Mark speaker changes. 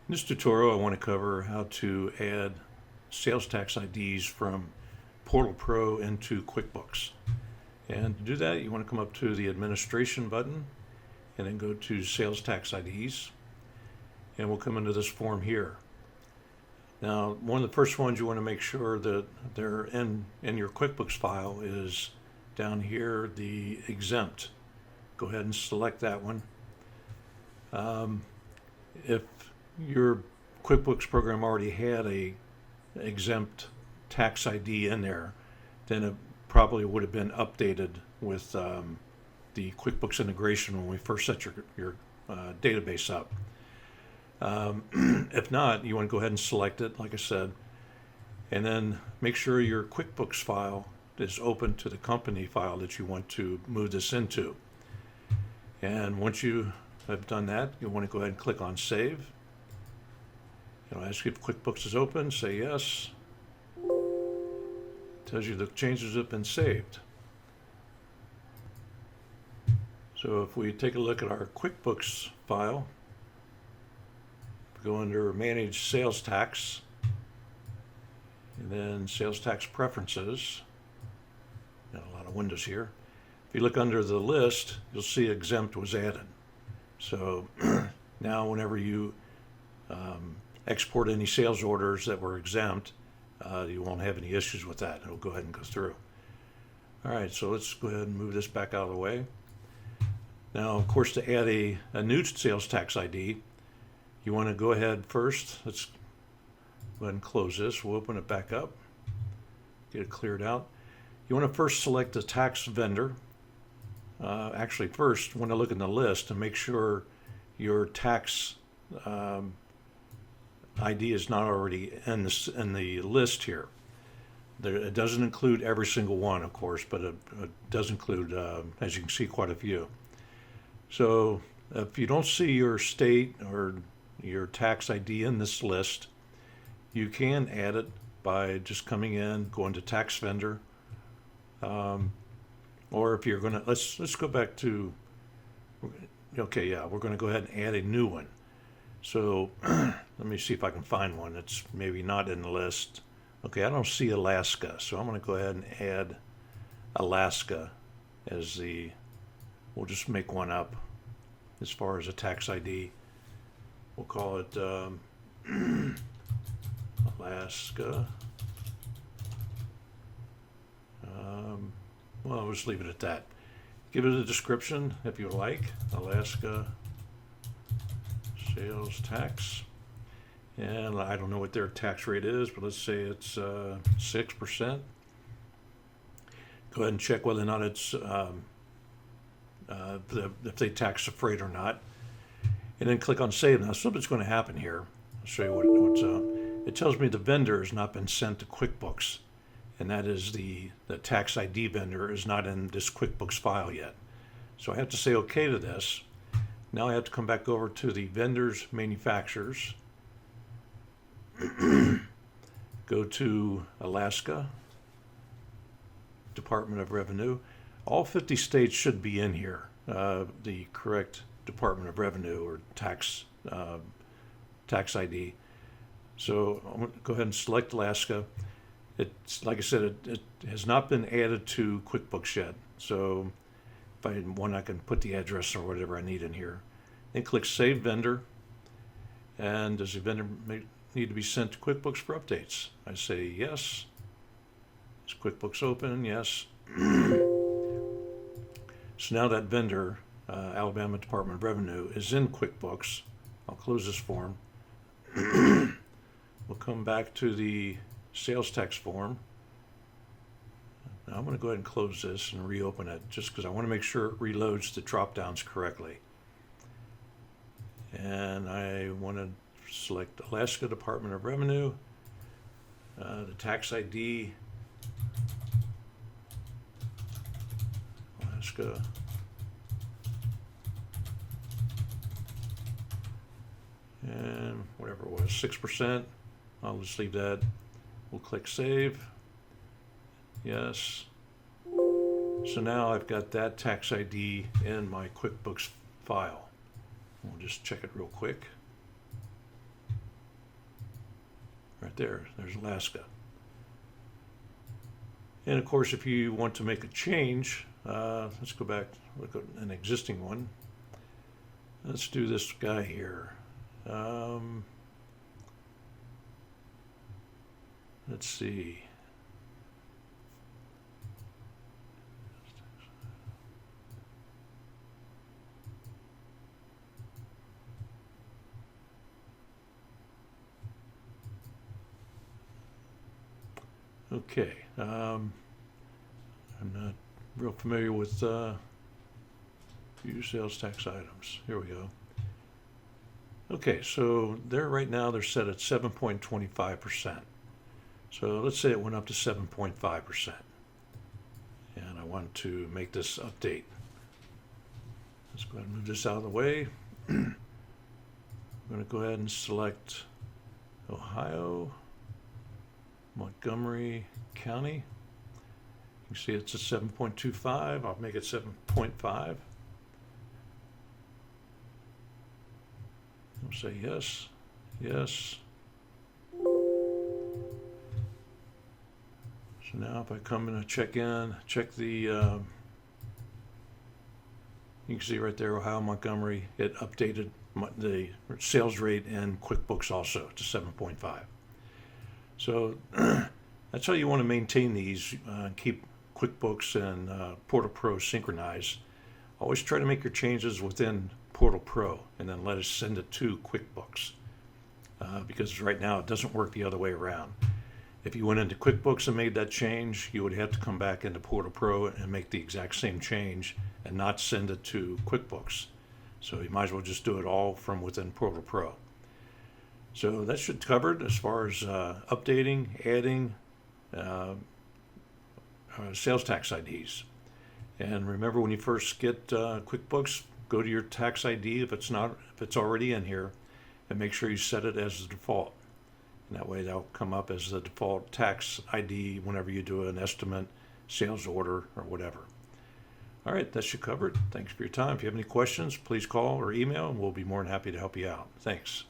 Speaker 1: In this tutorial, I want to cover how to add sales tax IDs from Portal Pro into QuickBooks. And to do that, you want to come up to the Administration button and then go to Sales Tax IDs. And we'll come into this form here. Now, one of the first ones you want to make sure that they're in your QuickBooks file is down here, the exempt. Go ahead and select that one. If your QuickBooks program already had a exempt tax ID in there, then it probably would have been updated with the QuickBooks integration when we first set your database up. If not, you want to go ahead and select it, like I said, and then make sure your QuickBooks file is open to the company file that you want to move this into. And once you have done that, you want to go ahead and click on Save. It'll ask you if QuickBooks is open, say yes. Tells you the changes have been saved. So if we take a look at our QuickBooks file, go under Manage Sales Tax, and then Sales Tax Preferences. Got a lot of windows here. If you look under the list, you'll see exempt was added. So now whenever you export any sales orders that were exempt, you won't have any issues with that. It'll go ahead and go through. All right, so let's go ahead and move this back out of the way. Now, of course, to add a new sales tax ID, you want to go ahead first. Let's go ahead and close this. We'll open it back up, get it cleared out. You want to first select the tax vendor. Actually, first, want to look in the list and make sure your tax ID is not already in the list here. It doesn't include every single one, of course, but it does include, as you can see, quite a few. So if you don't see your state or your tax ID in this list, you can add it by just coming in, going to tax vendor, or if you're gonna, let's go back to, okay, yeah, we're gonna go ahead and add a new one. So let me see if I can find one that's maybe not in the list. Okay, I don't see Alaska, so I'm gonna go ahead and add Alaska as we'll just make one up as far as a tax ID. We'll call it Alaska. Well, I'll just leave it at that. Give it a description if you like. Alaska sales tax. And I don't know what their tax rate is, but let's say it's 6%. Go ahead and check whether or not it's if they tax the freight or not. And then click on Save. Now something's going to happen here. I'll show you what's it tells me the vendor has not been sent to QuickBooks, and that is the tax ID vendor is not in this QuickBooks file yet. So I have to say okay to this. Now I have to come back over to the vendors manufacturers, go to Alaska Department of Revenue. All 50 states should be in here, the correct Department of Revenue or tax ID. So I'm going to go ahead and select Alaska. It's like I said, it has not been added to QuickBooks yet. So if I want, I can put the address or whatever I need in here. Then click Save Vendor. And does the vendor need to be sent to QuickBooks for updates? I say yes. Is QuickBooks open? Yes. So now that vendor, Alabama Department of Revenue, is in QuickBooks. I'll close this form. We'll come back to the sales tax form. Now I'm going to go ahead and close this and reopen it just because I want to make sure it reloads the drop downs correctly. And I want to select Alaska Department of Revenue, the tax ID, Alaska. And whatever it was, 6%. I'll just leave that. We'll click Save. Yes. So now I've got that tax ID in my QuickBooks file. We'll just check it real quick. right there. There's Alaska. And of course, if you want to make a change, let's go back, look at an existing one. Let's do this guy here. Let's see. Okay, I'm not real familiar with view sales tax items. Here we go. Okay, so there right now they're set at 7.25%. So let's say it went up to 7.5%. And I want to make this update. Let's go ahead and move this out of the way. I'm going to go ahead and select Ohio, Montgomery County. You can see it's a 7.25. I'll make it 7.5. I'll say yes, yes. So now if I come in and check the, you can see right there, Ohio, Montgomery, it updated the sales rate in QuickBooks also to 7.5. So that's how you want to maintain these, keep QuickBooks and Portal Pro synchronized. Always try to make your changes within Portal Pro and then let us send it to QuickBooks, because right now it doesn't work the other way around. If you went into QuickBooks and made that change, you would have to come back into Portal Pro and make the exact same change and not send it to QuickBooks. So you might as well just do it all from within Portal Pro. So that should cover it as far as updating, adding sales tax IDs. And remember, when you first get QuickBooks, go to your tax ID if it's already in here, and make sure you set it as the default. And that way that'll come up as the default tax ID whenever you do an estimate, sales order, or whatever. All right, that should cover it. Thanks for your time. If you have any questions, please call or email, and we'll be more than happy to help you out. Thanks.